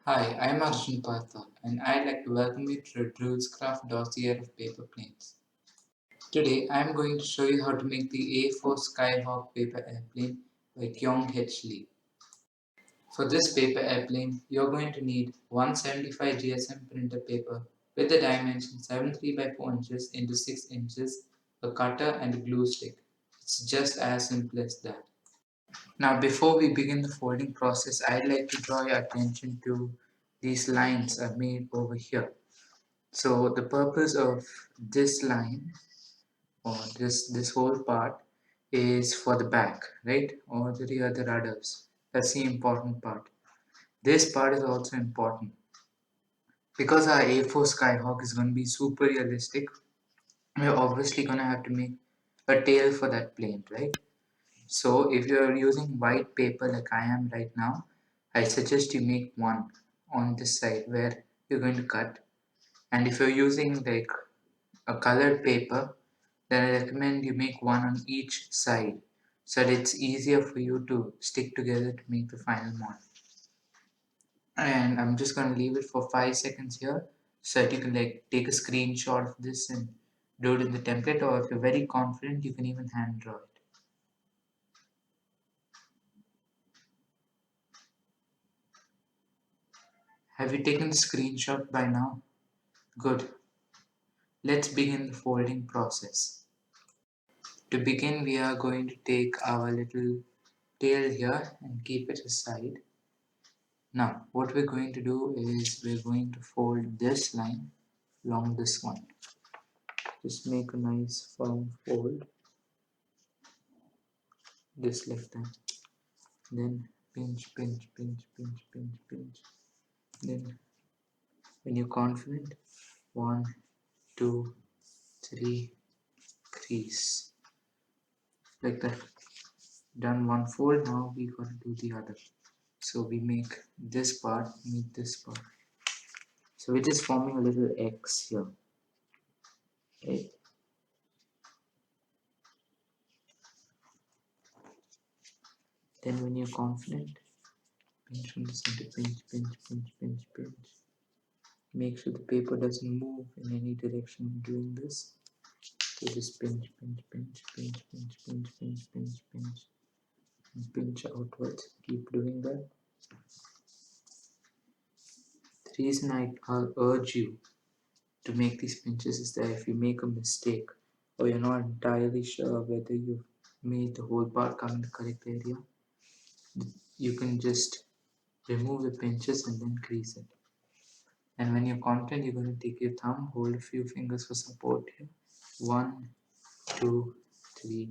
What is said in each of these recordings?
Hi, I'm Arjun Partha, and I'd like to welcome you to Drew's Craft Dossier of paper planes. Today, I'm going to show you how to make the A-4 Skyhawk paper airplane by Kyong H. For this paper airplane, you're going to need 175 GSM printer paper with the dimensions 7.3 by 4 inches into 6 inches, a cutter, and a glue stick. It's just as simple as that. Now, before we begin the folding process, I'd like to draw your attention to these lines I've made over here. So the purpose of this line or this whole part is for the back, right? Or the other rudders. That's the important part. This part is also important because our A4 Skyhawk is going to be super realistic. We're obviously going to have to make a tail for that plane, right? So if you're using white paper like I am right now, I suggest you make one on this side where you're going to cut. And if you're using like a colored paper, then I recommend you make one on each side so that it's easier for you to stick together to make the final model. And I'm just going to leave it for 5 seconds here so that you can like take a screenshot of this and do it in the template, or if you're very confident you can even hand draw it. Have you taken the screenshot by now? Good. Let's begin the folding process. To begin, we are going to take our little tail here and keep it aside. Now, what we're going to do is we're going to fold this line along this one. Just make a nice firm fold, just like that. Then pinch, pinch, pinch, pinch, pinch, pinch. Then, when you're confident, 1, 2, 3, crease. Like that. Done one fold, now we gotta do the other. So we make this part meet this part. So we're just forming a little X here. Okay. Then when you're confident, pinch from the center, pinch, pinch, pinch, pinch, pinch. Make sure the paper doesn't move in any direction when doing this. So just pinch, pinch, pinch, pinch, pinch, pinch, pinch, pinch, pinch, and pinch outwards. Keep doing that. The reason I'll urge you to make these pinches is that if you make a mistake or you're not entirely sure whether you've made the whole part come in the correct area, you can just remove the pinches and then crease it. And when you're confident, you're going to take your thumb, hold a few fingers for support here. 1, 2, 3,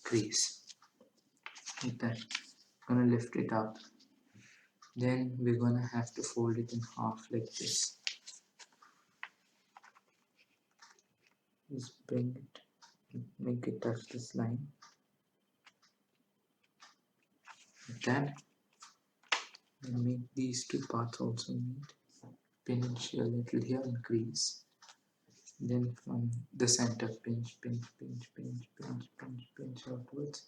crease. Like that. Gonna lift it up. Then we're gonna have to fold it in half like this. Just bring it, make it touch this line. Like that. And make these two parts also meet. Pinch a little here and crease. Then from the center, pinch, pinch, pinch, pinch, pinch, pinch, pinch outwards.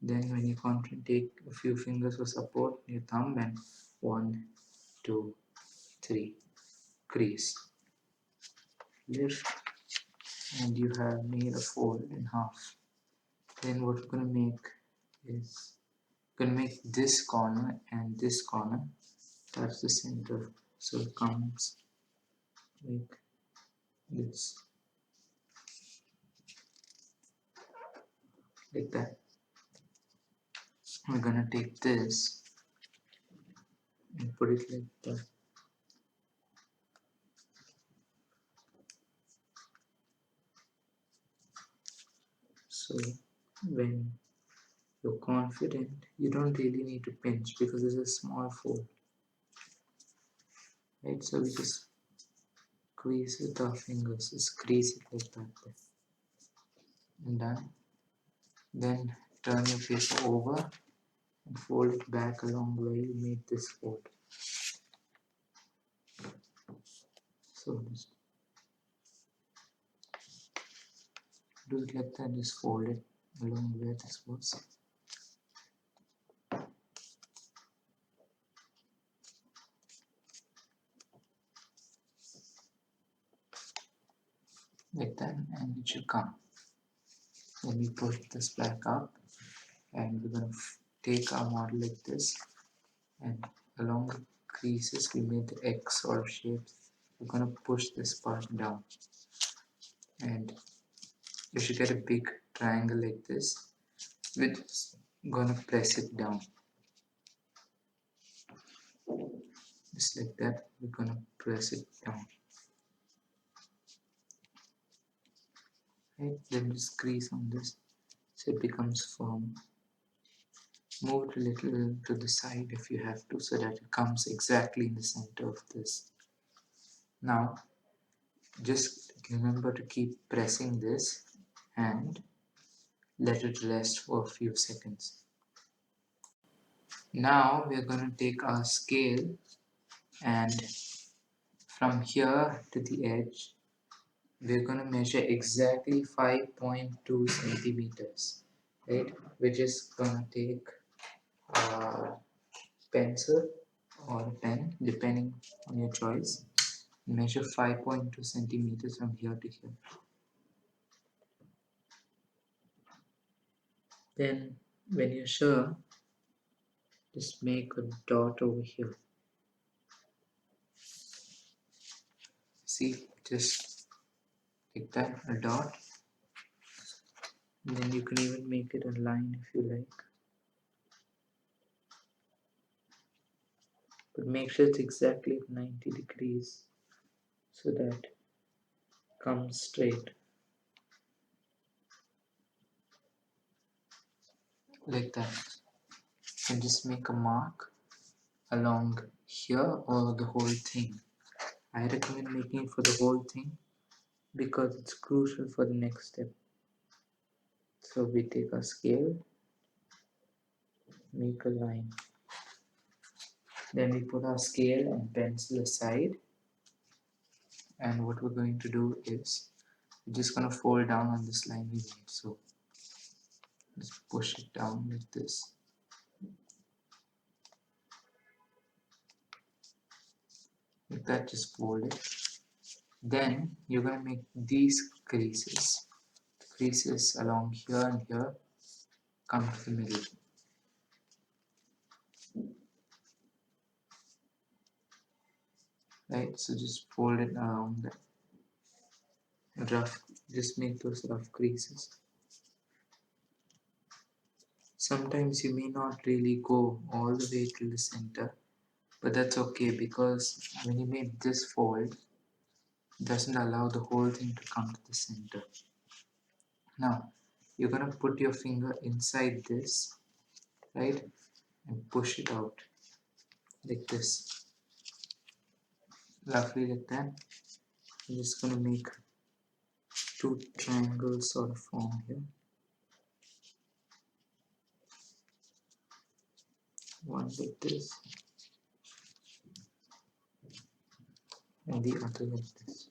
Then when you confident, take a few fingers for support, your thumb, and 1, 2, 3, crease. Lift, and you have made a fold in half. Then what we're gonna make is this corner and this corner. That's the center. So it comes like this, like that. We're gonna take this and put it like that. So when you're confident, you don't really need to pinch because it's a small fold. Right, so we just squeeze with our fingers, just crease it like that. And done. Then turn your paper over and fold it back along where you made this fold. So just do it like that, just fold it along where this was. like that, and it should come. Then we push this back up, and we're going to take our model like this, and along the creases we made the X sort of shapes. We're going to push this part down, and you should get a big triangle like this. We're just going to press it down, just like that. We're going to press it down, right? Then just crease on this so it becomes firm. Move it a little to the side if you have to, so that it comes exactly in the center of this. Now just remember to keep pressing this and let it rest for a few seconds. Now we're going to take our scale, and from here to the edge we're going to measure exactly 5.2 centimeters, right? We're just going to take a pencil or a pen depending on your choice, measure 5.2 centimeters from here to here. Then when you're sure, just make a dot over here. See, just like that, a dot. And then you can even make it a line if you like. But make sure it's exactly at 90 degrees so that it comes straight. Like that. And just make a mark along here or the whole thing. I recommend making it for the whole thing because it's crucial for the next step. So we take a scale, make a line. Then we put our scale and pencil aside, and what we're going to do is we're just going to fold down on this line we made. So just push it down like this. Like that, just fold it. Then you're going to make these creases along here and here come to the middle. Right, so just fold it around that. Rough, just make those rough creases. Sometimes you may not really go all the way to the center, but that's okay because when you make this fold, it doesn't allow the whole thing to come to the center. Now you're gonna put your finger inside this, right, and push it out like this, roughly like that. I'm just gonna make two triangles sort of form here. One like this and the other like this.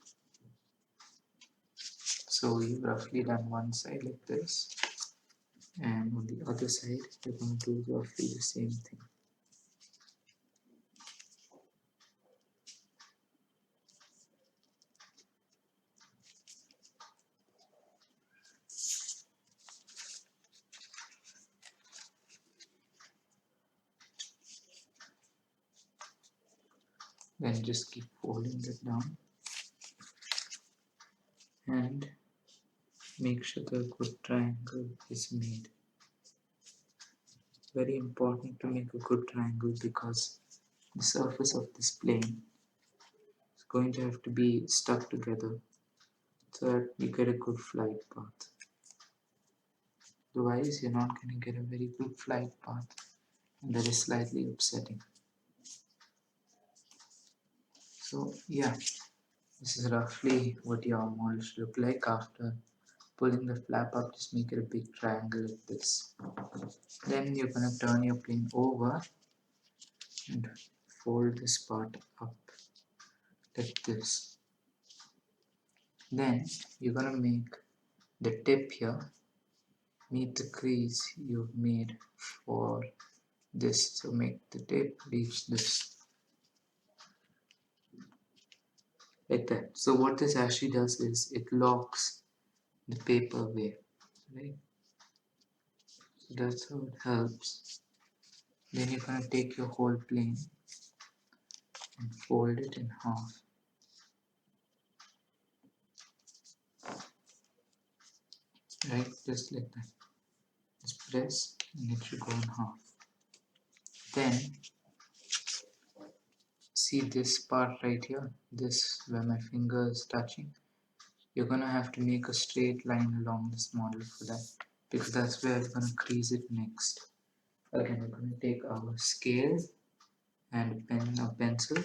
So you've roughly done one side like this, and on the other side you're going to do roughly the same thing. Then just keep folding it down and make sure the good triangle is made. Very important to make a good triangle because the surface of this plane is going to have to be stuck together so that you get a good flight path. Otherwise, you're not going to get a very good flight path, and that is slightly upsetting. So yeah, this is roughly what your model should look like. After pulling the flap up, just make it a big triangle like this. Then you're going to turn your plane over and fold this part up like this. Then you're going to make the tip here meet the crease you've made for this. So make the tip reach this. like that. So what this actually does is it locks the paper away, right? So that's how it helps. Then you're gonna take your whole plane and fold it in half, right? Just like that. Just press and it should go in half. Then see this part right here, this where my finger is touching. You're gonna have to make a straight line along this model for that, because that's where we're gonna crease it next. Again, we're gonna take our scale and a pen or pencil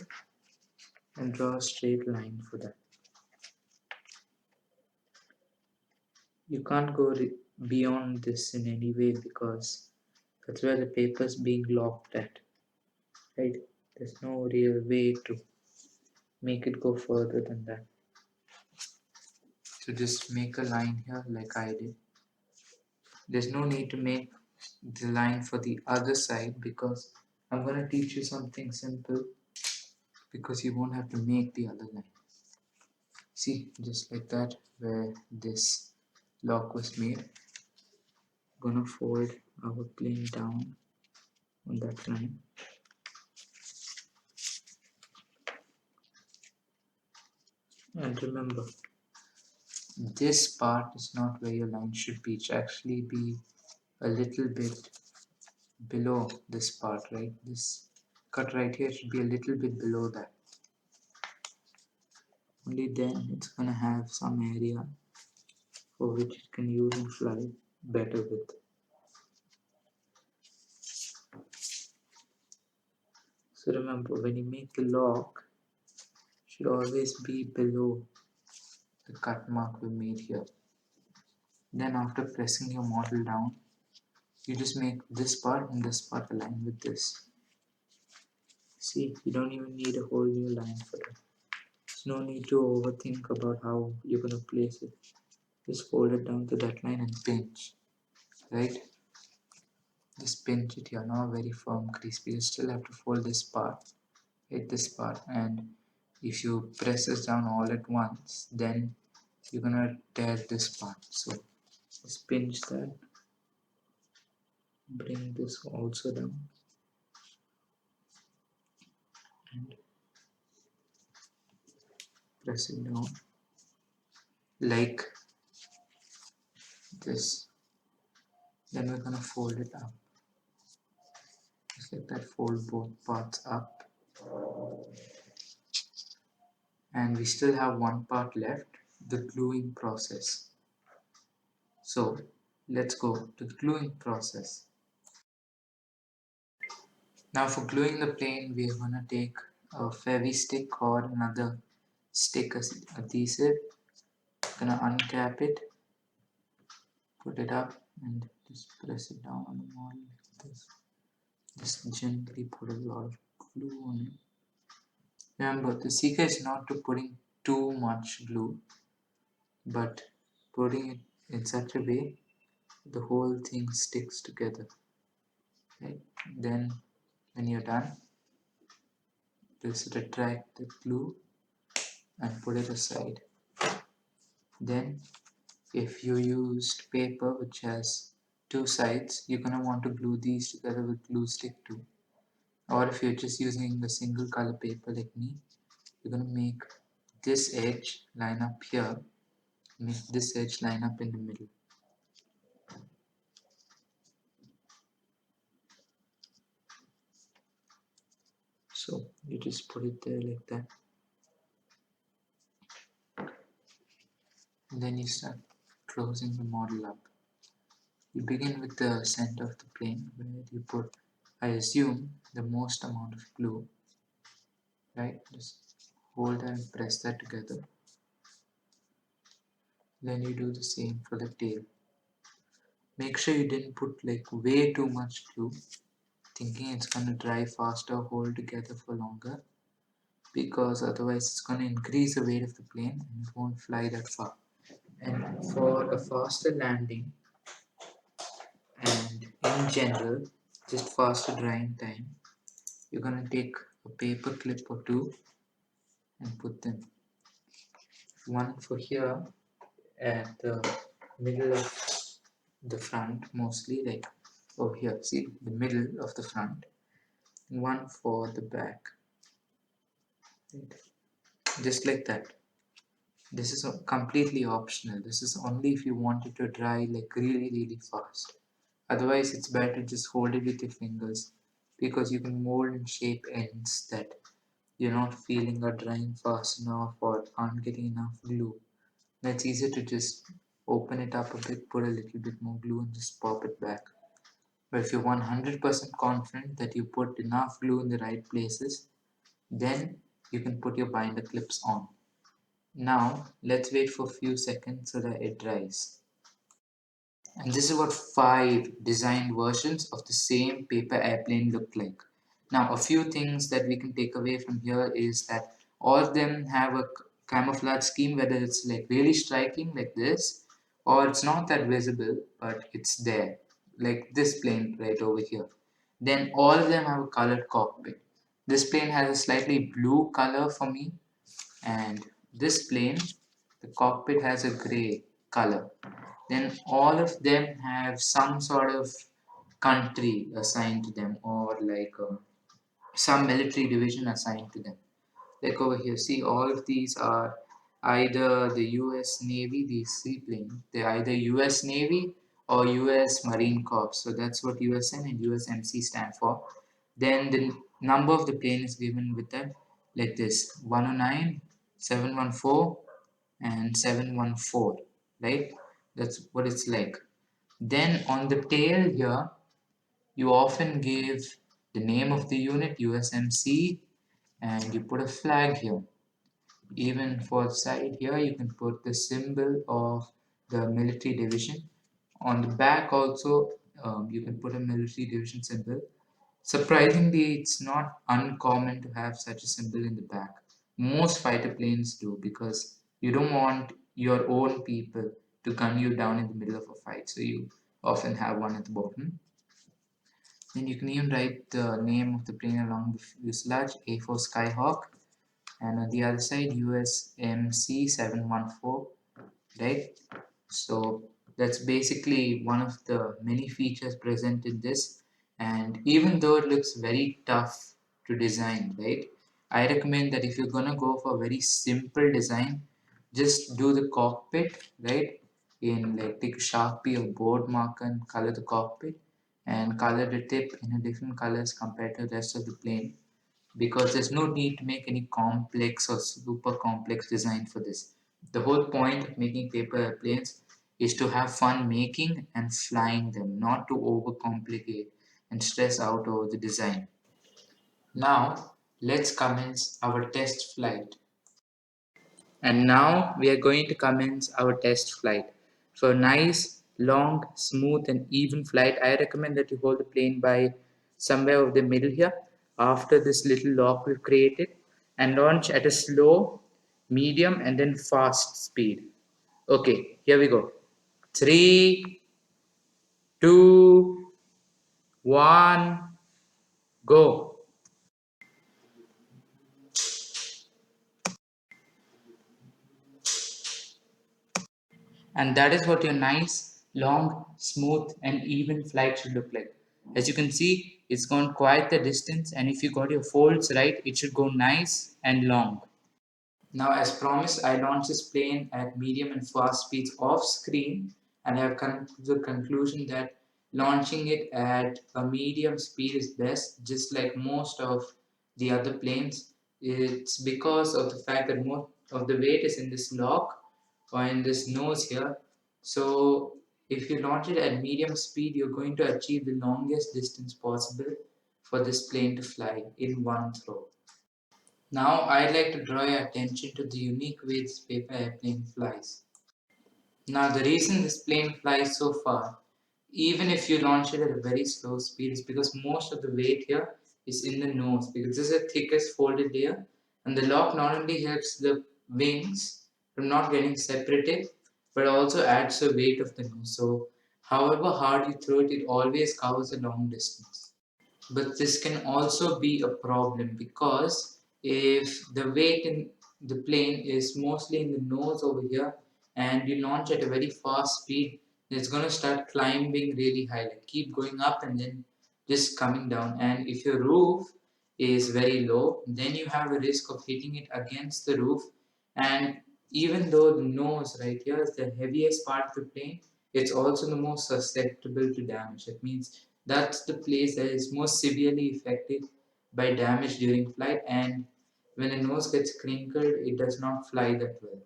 and draw a straight line for that. You can't go beyond this in any way because that's where the paper is being locked at, right? There's no real way to make it go further than that. So just make a line here like I did. There's no need to make the line for the other side because I'm going to teach you something simple because you won't have to make the other line. See, just like that, where this lock was made, I'm going to fold our plane down on that line. And remember, this part is not where your line should be. It should actually be a little bit below this part, right? This cut right here should be a little bit below that. Only then it's gonna have some area for which it can use and fly better with. So remember, when you make the lock, it should always be below the cut mark we made here. Then after pressing your model down, you just make this part and this part align with this. See, you don't even need a whole new line for that. There's no need to overthink about how you're gonna place it. Just fold it down to that line and pinch, right? Just pinch it here, not a very firm crease, but you still have to fold this part, hit this part, and if you press this down all at once, then you're gonna tear this part. So just pinch that, bring this also down, and press it down like this. Then we're gonna fold it up, just like that. Fold both parts up, and we still have one part left, the gluing process. So let's go to the gluing process. Now for gluing the plane, we are gonna take a Fevi stick or another stick adhesive. Gonna uncap it, put it up, and just press it down on the model like this. Just gently put a lot of glue on it. Remember, the secret is not to putting too much glue, but putting it in such a way the whole thing sticks together. Right? Then when you're done, just retract the glue and put it aside. Then if you used paper which has two sides, you're gonna want to glue these together with glue stick too. Or if you're just using a single color paper like me, you're gonna make this edge line up here, make this edge line up in the middle. So you just put it there like that. And then you start closing the model up. You begin with the center of the plane where you put, I assume, the most amount of glue, right? Just hold that and press that together. Then you do the same for the tail. Make sure you didn't put like way too much glue, thinking it's gonna dry faster, hold together for longer, because otherwise it's gonna increase the weight of the plane and it won't fly that far. And for a faster landing and in general, just faster drying time, you're gonna take a paper clip or two and put them one for here at the middle of the front, mostly like over here, see the middle of the front, one for the back, right? Just like that. This is completely optional. This is only if you want it to dry like really fast. Otherwise, it's better to just hold it with your fingers because you can mold and shape ends that you're not feeling are drying fast enough or aren't getting enough glue. That's easier to just open it up a bit, put a little bit more glue and just pop it back. But if you're 100% confident that you put enough glue in the right places, then you can put your binder clips on. Now, let's wait for a few seconds so that it dries. And this is what 5 designed versions of the same paper airplane look like. Now, a few things that we can take away from here is that all of them have a camouflage scheme, whether it's like really striking like this, or it's not that visible, but it's there, like this plane right over here. Then all of them have a colored cockpit. This plane has a slightly blue color for me, and this plane, the cockpit has a gray color. Then all of them have some sort of country assigned to them, or like some military division assigned to them. Like over here, see, all of these are either the US Navy, these seaplanes, they're either US Navy or US Marine Corps. So that's what USN and USMC stand for. Then the number of the plane is given with them like this: 109, 714, and 714, right? That's what it's like. Then on the tail here, you often give the name of the unit, USMC, and you put a flag here. Even for the side here, you can put the symbol of the military division. On the back also, you can put a military division symbol. Surprisingly, it's not uncommon to have such a symbol in the back. Most fighter planes do because you don't want your own people to gun you down in the middle of a fight, so you often have one at the bottom. Then you can even write the name of the plane along the fuselage, A-4 Skyhawk, and on the other side, USMC 714, right? So that's basically one of the many features present in this. And even though it looks very tough to design, right? I recommend that if you're gonna go for a very simple design, just do the cockpit, right? In like take a Sharpie or board marker and color the cockpit and color the tip in a different colors compared to the rest of the plane, because there's no need to make any complex or super complex design for this. The whole point of making paper airplanes is to have fun making and flying them, not to overcomplicate and stress out over the design. Now, let's commence our test flight. And now we are going to commence our test flight. For a nice, long, smooth and even flight, I recommend that you hold the plane by somewhere over the middle here after this little lock we've created, and launch at a slow, medium and then fast speed. Okay, here we go. 3, 2, 1, go. And that is what your nice, long, smooth and even flight should look like. As you can see, it's gone quite the distance, and if you got your folds right, it should go nice and long. Now, as promised, I launched this plane at medium and fast speeds off screen, and I have come to the conclusion that launching it at a medium speed is best, just like most of the other planes. It's because of the fact that most of the weight is in this lock or in this nose here. So, if you launch it at medium speed, you're going to achieve the longest distance possible for this plane to fly in one throw. Now I'd like to draw your attention to the unique way this paper airplane flies. Now the reason this plane flies so far, even if you launch it at a very slow speed, is because most of the weight here is in the nose, because this is the thickest folded layer, and the lock not only helps the wings from not getting separated but also adds the weight of the nose. So however hard you throw it, it always covers a long distance. But this can also be a problem because if the weight in the plane is mostly in the nose over here, and you launch at a very fast speed, it's going to start climbing really high, like keep going up and then just coming down. And if your roof is very low, then you have a risk of hitting it against the roof. And even though the nose right here is the heaviest part of the plane, it's also the most susceptible to damage. That means that's the place that is most severely affected by damage during flight, and when a nose gets crinkled, it does not fly that well.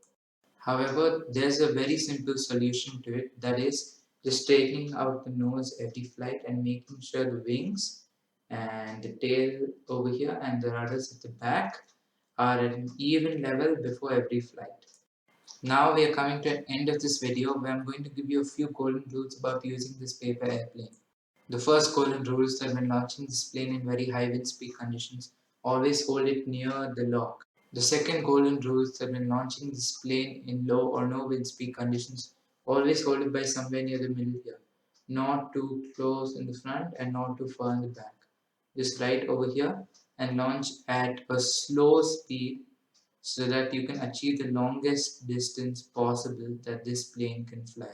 However, there's a very simple solution to it, that is just straightening out the nose every flight and making sure the wings and the tail over here and the rudders at the back are at an even level before every flight. Now we are coming to an end of this video where I'm going to give you a few golden rules about using this paper airplane. The first golden rule is that when launching this plane in very high wind speed conditions, always hold it near the lock. The second golden rule is that when launching this plane in low or no wind speed conditions, always hold it by somewhere near the middle here. Not too close in the front and not too far in the back. Just right over here and launch at a slow speed so that you can achieve the longest distance possible that this plane can fly.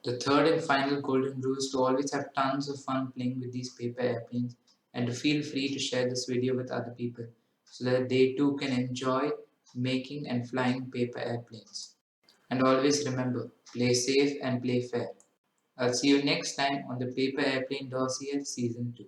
The third and final golden rule is to always have tons of fun playing with these paper airplanes and to feel free to share this video with other people so that they too can enjoy making and flying paper airplanes. And always remember, play safe and play fair. I'll see you next time on the Paper Airplane Dossier Season 2.